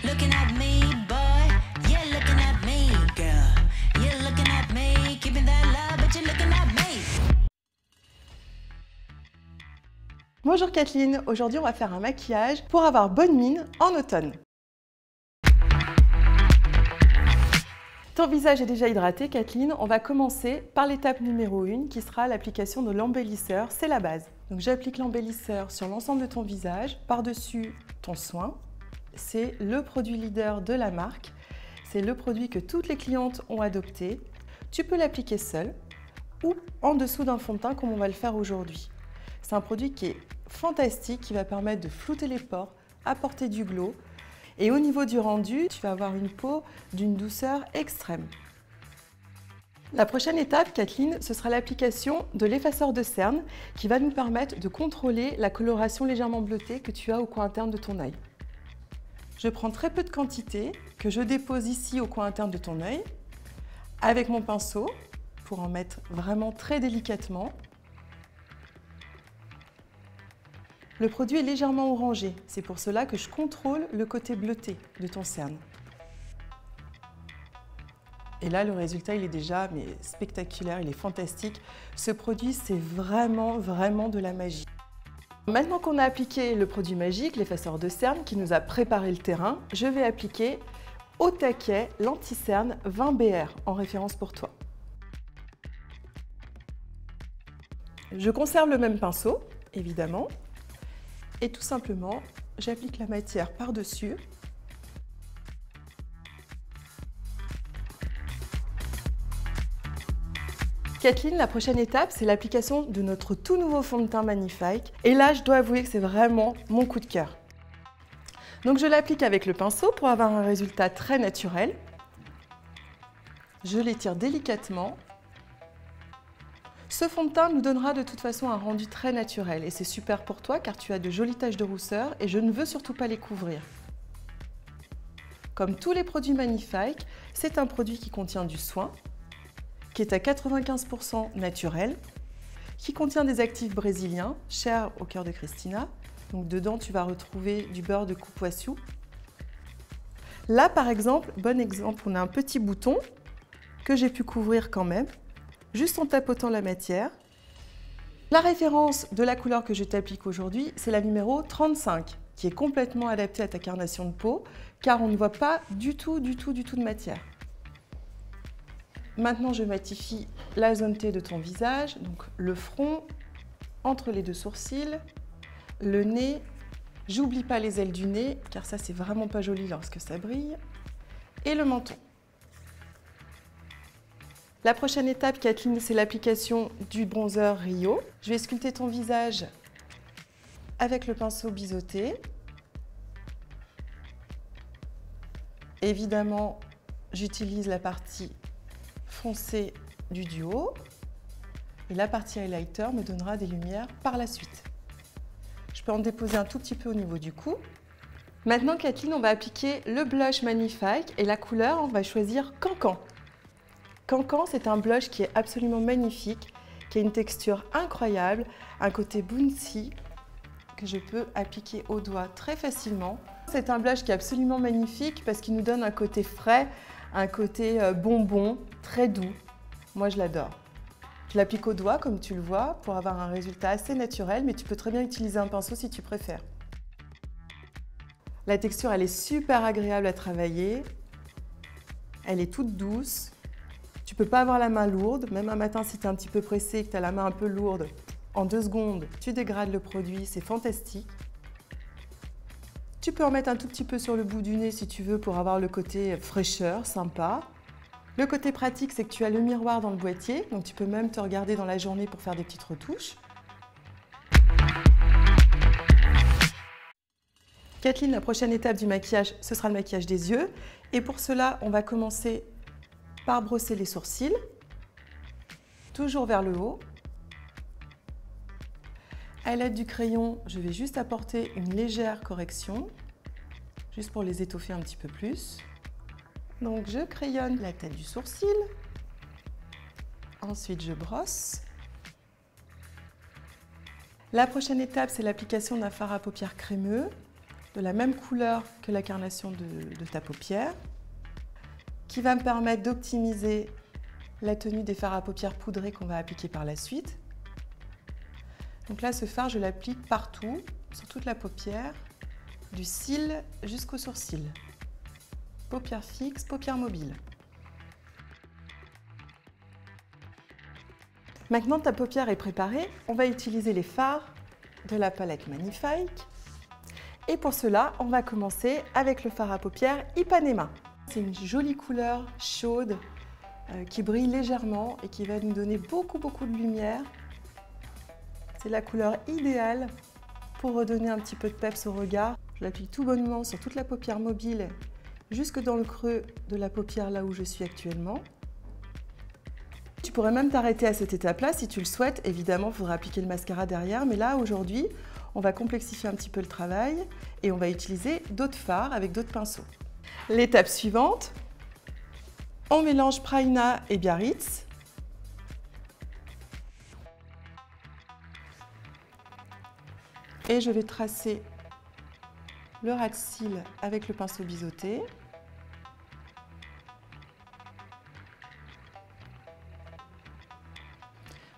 looking at me, boy. You're looking at me, girl. You're looking at me, keeping that love, but you're looking at me. Bonjour Kathleen, aujourd'hui on va faire un maquillage pour avoir bonne mine en automne. Ton visage est déjà hydraté Kathleen, on va commencer par l'étape numéro 1 qui sera l'application de l'embellisseur, c'est la base. Donc j'applique l'embellisseur sur l'ensemble de ton visage, par-dessus ton soin. C'est le produit leader de la marque, c'est le produit que toutes les clientes ont adopté. Tu peux l'appliquer seul ou en dessous d'un fond de teint comme on va le faire aujourd'hui. C'est un produit qui est fantastique, qui va permettre de flouter les pores, apporter du glow. Et au niveau du rendu, tu vas avoir une peau d'une douceur extrême. La prochaine étape, Kathleen, ce sera l'application de l'effaceur de cerne qui va nous permettre de contrôler la coloration légèrement bleutée que tu as au coin interne de ton œil. Je prends très peu de quantité que je dépose ici au coin interne de ton œil avec mon pinceau pour en mettre vraiment très délicatement. Le produit est légèrement orangé, c'est pour cela que je contrôle le côté bleuté de ton cerne. Et là, le résultat, il est déjà spectaculaire, il est fantastique. Ce produit, c'est vraiment de la magie. Maintenant qu'on a appliqué le produit magique, l'effaceur de cerne, qui nous a préparé le terrain, je vais appliquer au taquet l'anti-cerne 20 BR, en référence pour toi. Je conserve le même pinceau, évidemment. Et tout simplement, j'applique la matière par-dessus. Kathleen, la prochaine étape, c'est l'application de notre tout nouveau fond de teint magnifique. Et là, je dois avouer que c'est vraiment mon coup de cœur. Donc, je l'applique avec le pinceau pour avoir un résultat très naturel. Je l'étire délicatement. Ce fond de teint nous donnera de toute façon un rendu très naturel et c'est super pour toi car tu as de jolies taches de rousseur et je ne veux surtout pas les couvrir. Comme tous les produits magnifiques, c'est un produit qui contient du soin, qui est à 95% naturel, qui contient des actifs brésiliens, chers au cœur de Christina. Donc dedans, tu vas retrouver du beurre de coupoissou. Là, par exemple, bon exemple, on a un petit bouton que j'ai pu couvrir quand même, juste en tapotant la matière. La référence de la couleur que je t'applique aujourd'hui, c'est la numéro 35, qui est complètement adaptée à ta carnation de peau, car on ne voit pas du tout de matière. Maintenant, je matifie la zone T de ton visage, donc le front, entre les deux sourcils, le nez. J'oublie pas les ailes du nez, car ça, c'est vraiment pas joli lorsque ça brille, et le menton. La prochaine étape, Kathleen, c'est l'application du bronzer Rio. Je vais sculpter ton visage avec le pinceau biseauté. Évidemment, j'utilise la partie foncée du duo et la partie highlighter me donnera des lumières par la suite. Je peux en déposer un tout petit peu au niveau du cou. Maintenant, Kathleen, on va appliquer le blush magnifique et la couleur, on va choisir Cancan. Cancan, c'est un blush qui est absolument magnifique, qui a une texture incroyable, un côté bouncy que je peux appliquer au doigt très facilement. C'est un blush qui est absolument magnifique parce qu'il nous donne un côté frais, un côté bonbon, très doux. Moi, je l'adore. Je l'applique au doigt, comme tu le vois, pour avoir un résultat assez naturel, mais tu peux très bien utiliser un pinceau si tu préfères. La texture, elle est super agréable à travailler. Elle est toute douce. Tu ne peux pas avoir la main lourde, même un matin si tu es un petit peu pressé et que tu as la main un peu lourde, en 2 secondes, tu dégrades le produit, c'est fantastique. Tu peux en mettre un tout petit peu sur le bout du nez si tu veux pour avoir le côté fraîcheur, sympa. Le côté pratique, c'est que tu as le miroir dans le boîtier, donc tu peux même te regarder dans la journée pour faire des petites retouches. Kathleen, la prochaine étape du maquillage, ce sera le maquillage des yeux. Et pour cela, on va commencer par brosser les sourcils, toujours vers le haut. À l'aide du crayon, je vais juste apporter une légère correction, juste pour les étoffer un petit peu plus. Donc je crayonne la tête du sourcil, ensuite je brosse. La prochaine étape, c'est l'application d'un fard à paupières crémeux. de la même couleur que la carnation de ta paupière, qui va me permettre d'optimiser la tenue des fards à paupières poudrés qu'on va appliquer par la suite. Donc là, ce fard, je l'applique partout, sur toute la paupière, du cil jusqu'au sourcil. Paupières fixes, paupières mobiles. Maintenant que ta paupière est préparée, on va utiliser les fards de la palette Magnifique. Et pour cela, on va commencer avec le fard à paupières Ipanema. C'est une jolie couleur chaude qui brille légèrement et qui va nous donner beaucoup de lumière. C'est la couleur idéale pour redonner un petit peu de peps au regard. Je l'applique tout bonnement sur toute la paupière mobile, jusque dans le creux de la paupière là où je suis actuellement. Tu pourrais même t'arrêter à cette étape-là si tu le souhaites. Évidemment, il faudra appliquer le mascara derrière, mais là aujourd'hui, on va complexifier un petit peu le travail et on va utiliser d'autres fards avec d'autres pinceaux. L'étape suivante, on mélange Prajna et Biarritz. Et je vais tracer le ras de cils avec le pinceau biseauté.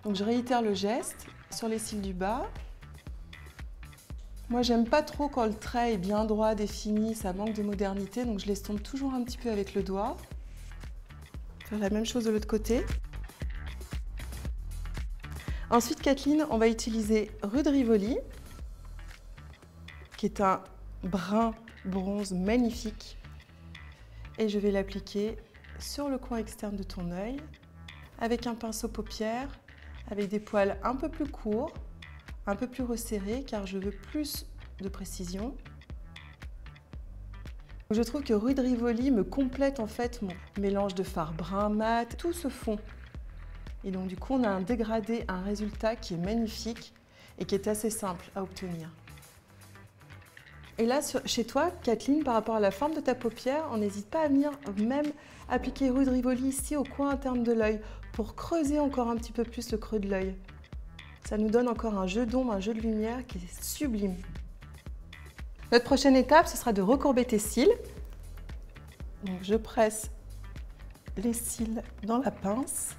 Donc je réitère le geste sur les cils du bas. Moi, j'aime pas trop quand le trait est bien droit, défini, ça manque de modernité, donc je l'estompe toujours un petit peu avec le doigt. Faire la même chose de l'autre côté. Ensuite, Kathleen, on va utiliser Rue de Rivoli, qui est un brun bronze magnifique. Et je vais l'appliquer sur le coin externe de ton œil, avec un pinceau paupière, avec des poils un peu plus courts, un peu plus resserrés, car je veux plus de précision. Je trouve que Rue de Rivoli me complète en fait mon mélange de fard brun mat, tout se fond. Et donc du coup, on a un dégradé, un résultat qui est magnifique et qui est assez simple à obtenir. Et là, chez toi, Kathleen, par rapport à la forme de ta paupière, on n'hésite pas à venir même appliquer Rue de Rivoli ici au coin interne de l'œil pour creuser encore un petit peu plus le creux de l'œil. Ça nous donne encore un jeu d'ombre, un jeu de lumière qui est sublime. Notre prochaine étape, ce sera de recourber tes cils. Donc je presse les cils dans la pince.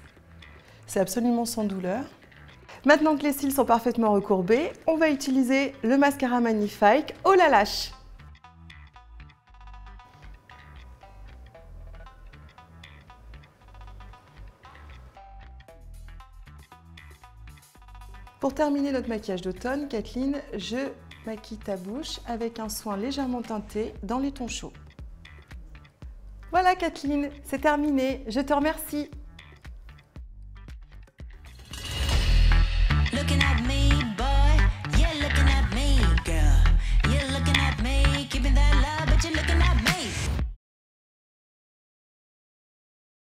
C'est absolument sans douleur. Maintenant que les cils sont parfaitement recourbés, on va utiliser le mascara Magnifique au lâche. Pour terminer notre maquillage d'automne, Kathleen, je maquille ta bouche avec un soin légèrement teinté dans les tons chauds. Voilà Kathleen, c'est terminé. Je te remercie.